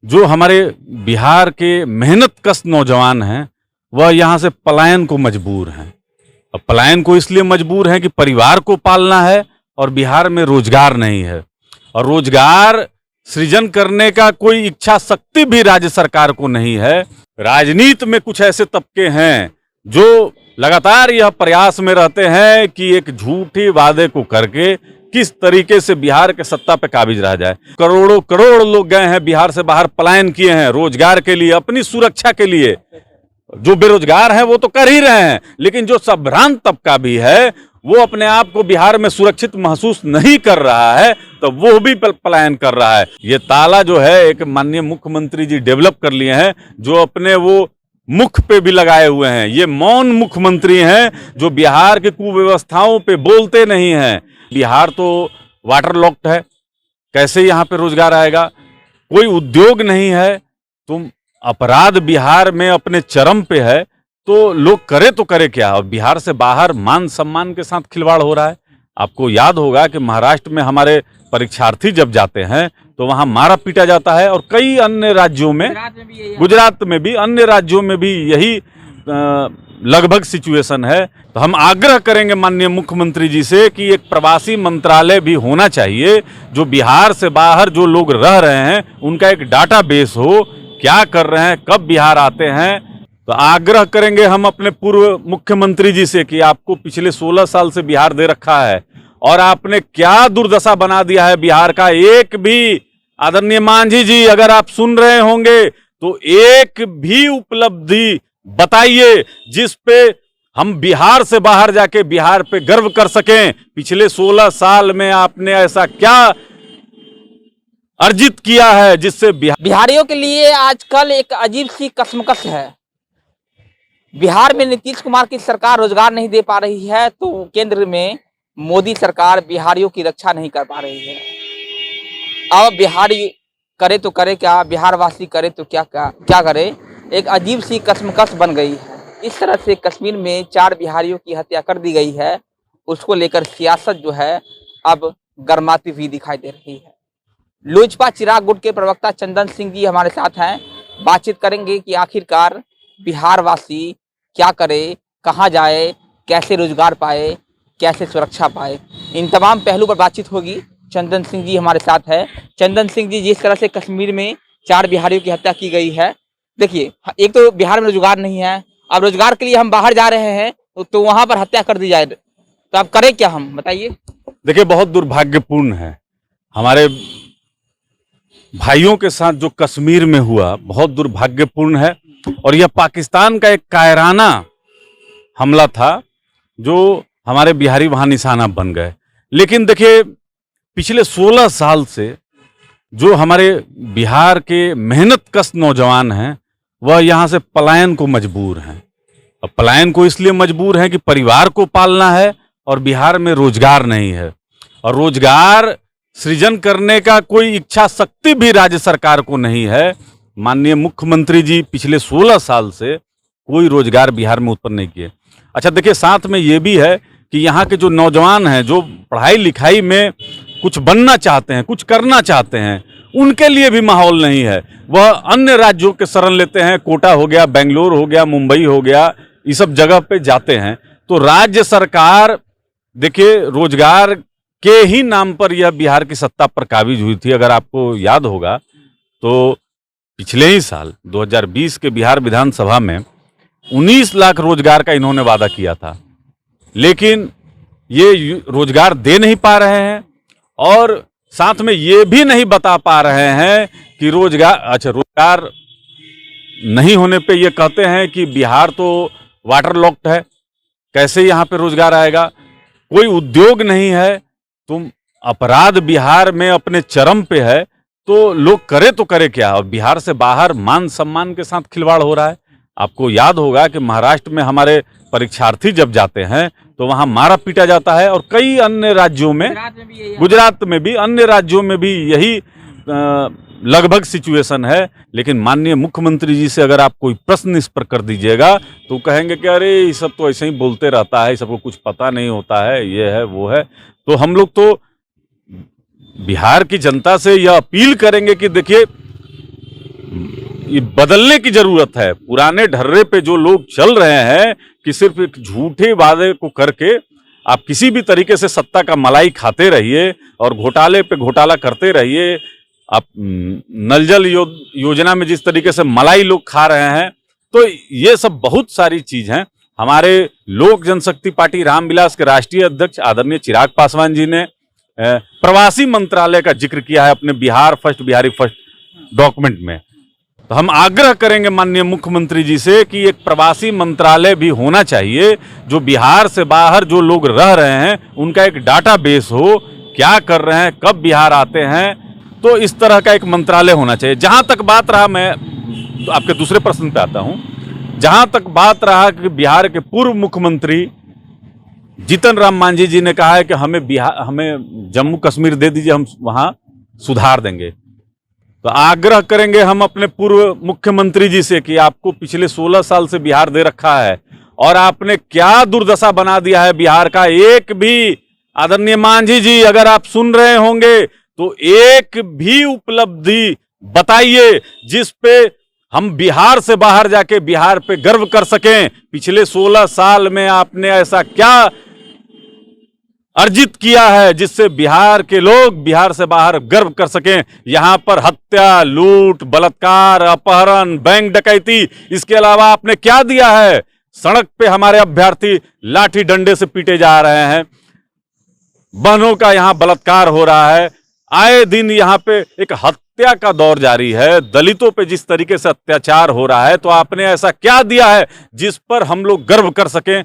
जो हमारे बिहार के मेहनत कश नौजवान हैं, वह यहाँ से पलायन को मजबूर हैं। अब पलायन को इसलिए मजबूर हैं कि परिवार को पालना है और बिहार में रोजगार नहीं है, और रोजगार सृजन करने का कोई इच्छा शक्ति भी राज्य सरकार को नहीं है। राजनीति में कुछ ऐसे तबके हैं जो लगातार यह प्रयास में रहते हैं कि एक झूठी वादे को करके किस तरीके से बिहार के सत्ता पे काबिज रहा जाए। करोड़ों करोड़ लोग गए हैं, बिहार से बाहर पलायन किए हैं रोजगार के लिए, अपनी सुरक्षा के लिए। जो बेरोजगार हैं वो तो कर ही रहे हैं, लेकिन जो संभ्रांत तबका भी है वो अपने आप को बिहार में सुरक्षित महसूस नहीं कर रहा है, तो वो भी पलायन कर रहा है। ये ताला जो है एक माननीय मुख्यमंत्री जी डेवलप कर लिए हैं, जो अपने वो मुख पे भी लगाए हुए हैं। ये मौन मुख्यमंत्री हैं जो बिहार की कुव्यवस्थाओं पे बोलते नहीं हैं। बिहार तो वाटर लॉक्ड है, कैसे यहाँ पे रोजगार आएगा? कोई उद्योग नहीं है, तुम अपराध बिहार में अपने चरम पे है, तो लोग करे तो करे क्या? और बिहार से बाहर मान सम्मान के साथ खिलवाड़ हो रहा है। आपको याद होगा कि महाराष्ट्र में हमारे परीक्षार्थी जब जाते हैं तो वहां मारा पीटा जाता है, और कई अन्य राज्यों में, गुजरात में भी, अन्य राज्यों में भी यही लगभग सिचुएशन है। तो हम आग्रह करेंगे माननीय मुख्यमंत्री जी से कि एक प्रवासी मंत्रालय भी होना चाहिए, जो बिहार से बाहर जो लोग रह रहे हैं उनका एक डाटाबेस हो, क्या कर रहे हैं, कब बिहार आते हैं। तो आग्रह करेंगे हम अपने पूर्व मुख्यमंत्री जी से कि आपको पिछले 16 साल से बिहार दे रखा है और आपने क्या दुर्दशा बना दिया है बिहार का। एक भी, आदरणीय मांझी जी अगर आप सुन रहे होंगे तो एक भी उपलब्धि बताइए जिस पे हम बिहार से बाहर जाके बिहार पे गर्व कर सकें। पिछले 16 साल में आपने ऐसा क्या अर्जित किया है जिससे बिहारियों के लिए आजकल एक अजीब सी कशमकश है। बिहार में नीतीश कुमार की सरकार रोजगार नहीं दे पा रही है, तो केंद्र में मोदी सरकार बिहारियों की रक्षा नहीं कर पा रही है। अब बिहारी करे तो करे क्या, बिहार वासी करे तो क्या करे, एक अजीब सी कशमकश बन गई है। इस तरह से कश्मीर में 4 बिहारियों की हत्या कर दी गई है, उसको लेकर सियासत जो है अब गर्माती हुई दिखाई दे रही है। लोजपा चिराग गुट के प्रवक्ता चंदन सिंह जी हमारे साथ हैं, बातचीत करेंगे कि आखिरकार बिहार वासी क्या करे, कहाँ जाए, कैसे रोजगार पाए, कैसे सुरक्षा पाए, इन तमाम पहलू पर बातचीत होगी। चंदन सिंह जी हमारे साथ है। चंदन सिंह जी, जिस तरह से कश्मीर में 4 बिहारियों की हत्या की गई है, देखिए एक तो बिहार में रोजगार नहीं है, अब रोजगार के लिए हम बाहर जा रहे हैं तो वहां पर हत्या कर दी जाए, तो आप करें क्या, हम बताइए। देखिए, बहुत दुर्भाग्यपूर्ण है हमारे भाइयों के साथ जो कश्मीर में हुआ, बहुत दुर्भाग्यपूर्ण है। और यह पाकिस्तान का एक कायराना हमला था जो हमारे बिहारी वहां निशाना बन गए। लेकिन देखिए, पिछले 16 साल से जो हमारे बिहार के मेहनत कश नौजवान हैं, वह यहाँ से पलायन को मजबूर हैं। अब पलायन को इसलिए मजबूर हैं कि परिवार को पालना है और बिहार में रोजगार नहीं है, और रोजगार सृजन करने का कोई इच्छा शक्ति भी राज्य सरकार को नहीं है। माननीय मुख्यमंत्री जी पिछले 16 साल से कोई रोजगार बिहार में उत्पन्न नहीं किए। अच्छा देखिए, साथ में ये भी है कि यहाँ के जो नौजवान हैं, जो पढ़ाई लिखाई में कुछ बनना चाहते हैं, कुछ करना चाहते हैं, उनके लिए भी माहौल नहीं है। वह अन्य राज्यों के शरण लेते हैं, कोटा हो गया, बेंगलोर हो गया, मुंबई हो गया, ये सब जगह पे जाते हैं। तो राज्य सरकार देखिए, रोजगार के ही नाम पर यह बिहार की सत्ता पर काबिज हुई थी। अगर आपको याद होगा तो पिछले ही साल 2020 के बिहार विधानसभा में 19 लाख रोजगार का इन्होंने वादा किया था, लेकिन ये रोजगार दे नहीं पा रहे हैं, और साथ में ये भी नहीं बता पा रहे हैं कि रोजगार नहीं होने पे ये कहते हैं कि बिहार तो वाटर लॉक्ड है, कैसे यहाँ पे रोजगार आएगा? कोई उद्योग नहीं है, तुम अपराध बिहार में अपने चरम पे है, तो लोग करे तो करे क्या? और बिहार से बाहर मान सम्मान के साथ खिलवाड़ हो रहा है। आपको याद होगा कि महाराष्ट्र में हमारे परीक्षार्थी जब जाते हैं तो वहां मारा पीटा जाता है, और कई अन्य राज्यों में, गुजरात में भी, अन्य राज्यों में भी यही लगभग सिचुएशन है। लेकिन माननीय मुख्यमंत्री जी से अगर आप कोई प्रश्न इस पर कर दीजिएगा तो कहेंगे कि अरे ये सब तो ऐसे ही बोलते रहता है, सबको कुछ पता नहीं होता है, ये है वो है। तो हम लोग तो बिहार की जनता से यह अपील करेंगे कि देखिए, ये बदलने की जरूरत है। पुराने ढर्रे पे जो लोग चल रहे हैं कि सिर्फ एक झूठे वादे को करके आप किसी भी तरीके से सत्ता का मलाई खाते रहिए और घोटाले पे घोटाला करते रहिए। आप नल जल योजना में जिस तरीके से मलाई लोग खा रहे हैं, तो ये सब बहुत सारी चीज हैं। हमारे लोक जनशक्ति पार्टी रामविलास के राष्ट्रीय अध्यक्ष आदरणीय चिराग पासवान जी ने प्रवासी मंत्रालय का जिक्र किया है अपने Bihar first Bihari first document में। तो हम आग्रह करेंगे माननीय मुख्यमंत्री जी से कि एक प्रवासी मंत्रालय भी होना चाहिए, जो बिहार से बाहर जो लोग रह रहे हैं उनका एक डाटाबेस हो, क्या कर रहे हैं, कब बिहार आते हैं, तो इस तरह का एक मंत्रालय होना चाहिए। जहां तक बात रहा, मैं आपके दूसरे प्रश्न पे आता हूं, जहां तक बात रहा कि बिहार के पूर्व मुख्यमंत्री जीतन राम मांझी जी ने कहा है कि हमें जम्मू कश्मीर दे दीजिए, हम वहां सुधार देंगे। तो आग्रह करेंगे हम अपने पूर्व मुख्यमंत्री जी से कि आपको पिछले 16 साल से बिहार दे रखा है और आपने क्या दुर्दशा बना दिया है बिहार का। एक भी, आदरणीय मांझी जी अगर आप सुन रहे होंगे तो एक भी उपलब्धि बताइए जिस पे हम बिहार से बाहर जाके बिहार पे गर्व कर सकें। पिछले 16 साल में आपने ऐसा क्या अर्जित किया है जिससे बिहार के लोग बिहार से बाहर गर्व कर सकें। यहां पर हत्या, लूट, बलात्कार, अपहरण, बैंक डकैती, इसके अलावा आपने क्या दिया है? सड़क पे हमारे अभ्यर्थी लाठी डंडे से पीटे जा रहे हैं, बहनों का यहां बलात्कार हो रहा है, आए दिन यहां पे एक हत्या का दौर जारी है, दलितों पे जिस तरीके से अत्याचार हो रहा है, तो आपने ऐसा क्या दिया है जिस पर हम लोग गर्व कर सकें?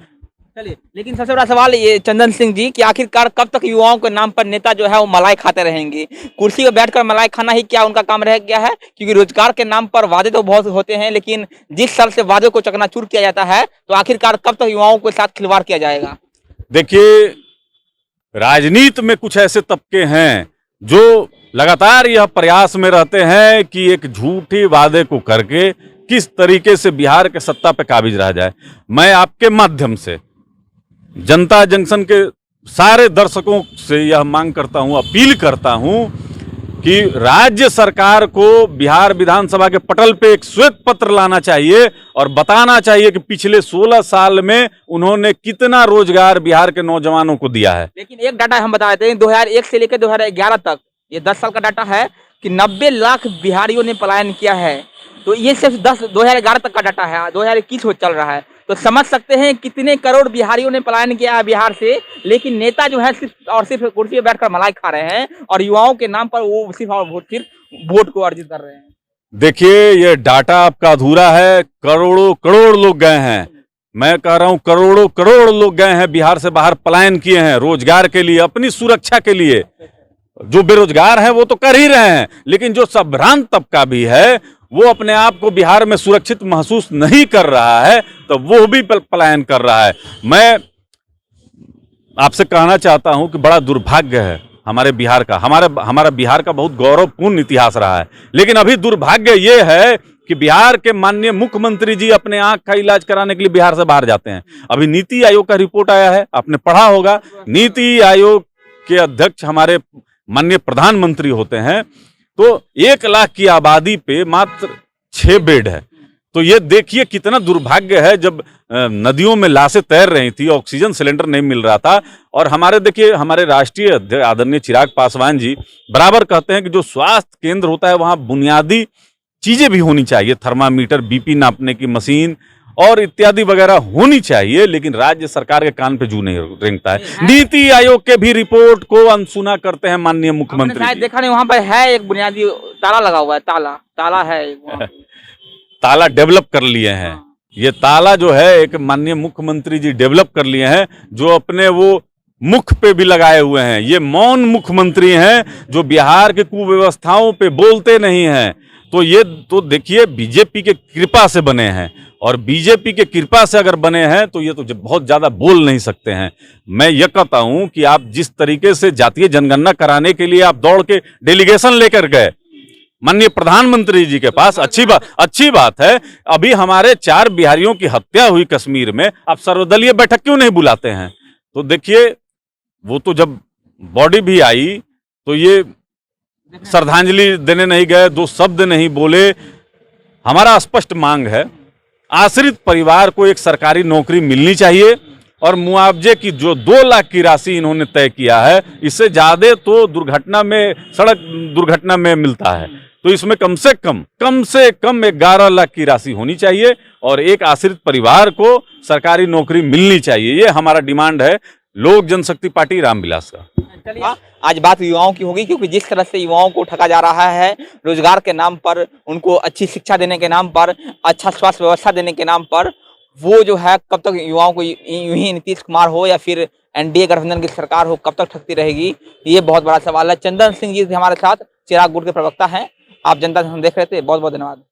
चलिए, लेकिन सबसे बड़ा सवाल ये चंदन सिंह जी कि आखिरकार कब तक युवाओं के नाम पर नेता जो है वो मलाई खाते रहेंगे? कुर्सी पर बैठकर मलाई खाना ही क्या उनका काम रह गया है? क्योंकि रोजगार के नाम पर वादे तो बहुत होते हैं, लेकिन जिस साल से वादे को चकनाचूर किया जाता है, तो आखिरकार कब तक युवाओं के साथ खिलवाड़ किया जाएगा? देखिए, राजनीति में कुछ ऐसे तबके हैं जो लगातार यह प्रयास में रहते हैं कि एक झूठे वादे को करके किस तरीके से बिहार के सत्ता पे काबिज रहा जाए। मैं आपके माध्यम से जनता जंक्शन के सारे दर्शकों से यह मांग करता हूं, अपील करता हूं कि राज्य सरकार को बिहार विधानसभा के पटल पे एक श्वेत पत्र लाना चाहिए और बताना चाहिए कि पिछले 16 साल में उन्होंने कितना रोजगार बिहार के नौजवानों को दिया है। लेकिन एक डाटा हम बता देते हैं, 2001 से लेकर 2011 तक, ये 10 साल का डाटा है कि 90 लाख बिहारियों ने पलायन किया है। तो ये सिर्फ 2011 तक का डाटा है, 2021 हो चल रहा है, तो समझ सकते हैं कितने करोड़ बिहारियों ने पलायन किया है बिहार से। लेकिन नेता जो है सिर्फ और सिर्फ कुर्सी पर बैठकर मलाई खा रहे हैं और युवाओं के नाम पर वो सिर्फ वोट को अर्जित कर रहे हैं। देखिए, ये डाटा आपका अधूरा है। करोड़ों करोड़ लोग गए हैं, मैं कह रहा हूं करोड़ों करोड़ लोग गए हैं बिहार से बाहर, पलायन किए हैं रोजगार के लिए, अपनी सुरक्षा के लिए। जो बेरोजगार हैं वो तो कर ही रहे हैं, लेकिन जो संभ्रांत तबका भी है वो अपने आप को बिहार में सुरक्षित महसूस नहीं कर रहा है, तो वो भी पलायन कर रहा है। मैं आपसे कहना चाहता हूं कि बड़ा दुर्भाग्य है हमारे बिहार का, हमारा बिहार का बहुत गौरवपूर्ण इतिहास रहा है, लेकिन अभी दुर्भाग्य ये है कि बिहार के माननीय मुख्यमंत्री जी अपने आंख का इलाज कराने के लिए बिहार से बाहर जाते हैं। अभी नीति आयोग का रिपोर्ट आया है, आपने पढ़ा होगा। नीति आयोग के अध्यक्ष हमारे माननीय प्रधानमंत्री होते हैं, तो 1 लाख की आबादी पे मात्र 6 बेड है। तो ये देखिए कितना दुर्भाग्य है, जब नदियों में लाशें तैर रही थी, ऑक्सीजन सिलेंडर नहीं मिल रहा था। और हमारे राष्ट्रीय अध्यक्ष आदरणीय चिराग पासवान जी बराबर कहते हैं कि जो स्वास्थ्य केंद्र होता है वहां बुनियादी चीजें भी होनी चाहिए, थर्मामीटर, बीपी नापने की मशीन और इत्यादि वगैरह होनी चाहिए, लेकिन राज्य सरकार के कान पे जू नहीं रेंगता है। नीति आयोग के भी रिपोर्ट को अनसुना करते हैं माननीय मुख्यमंत्री जी। देखा नहीं, वहां पर है एक बुनियादी ताला लगा हुआ है, ताला है ताला डेवलप कर लिए हैं। ये ताला जो है एक माननीय मुख्यमंत्री जी डेवलप कर लिए हैं, जो अपने वो मुख पे भी लगाए हुए हैं। ये मौन मुख्यमंत्री हैं जो बिहार की कुव्यवस्थाओं पे बोलते नहीं हैं। तो ये तो देखिए बीजेपी के कृपा से बने हैं, और बीजेपी के कृपा से अगर बने हैं तो ये तो बहुत ज्यादा बोल नहीं सकते हैं। मैं ये कहता हूं कि आप जिस तरीके से जातीय जनगणना कराने के लिए आप दौड़ के डेलीगेशन लेकर गए माननीय प्रधानमंत्री जी के पास, अच्छी बात है। अभी हमारे 4 बिहारियों की हत्या हुई कश्मीर में, आप सर्वदलीय बैठक क्यों नहीं बुलाते हैं? तो देखिए, वो तो जब बॉडी भी आई तो ये श्रद्धांजलि देने नहीं गए, 2 शब्द नहीं बोले। हमारा स्पष्ट मांग है, आश्रित परिवार को एक सरकारी नौकरी मिलनी चाहिए और मुआवजे की जो 2 लाख की राशि इन्होंने तय किया है, इससे ज्यादा तो दुर्घटना में, सड़क दुर्घटना में मिलता है। तो इसमें कम से कम 11 लाख की राशि होनी चाहिए और एक आश्रित परिवार को सरकारी नौकरी मिलनी चाहिए। ये हमारा डिमांड है लोक जनशक्ति पार्टी रामविलास का। चलिए, आज बात युवाओं की होगी, क्योंकि जिस तरह से युवाओं को ठगा जा रहा है, रोजगार के नाम पर, उनको अच्छी शिक्षा देने के नाम पर, अच्छा स्वास्थ्य व्यवस्था देने के नाम पर, वो जो है कब तक युवाओं को यूं ही नीतीश कुमार हो या फिर एनडीए गठबंधन की सरकार हो, कब तक ठगती रहेगी, ये बहुत बड़ा सवाल है। चंदन सिंह जी हमारे साथ, चिराग गुट के प्रवक्ता हैं। आप जनता जनार्दन देख रहे थे, बहुत बहुत धन्यवाद।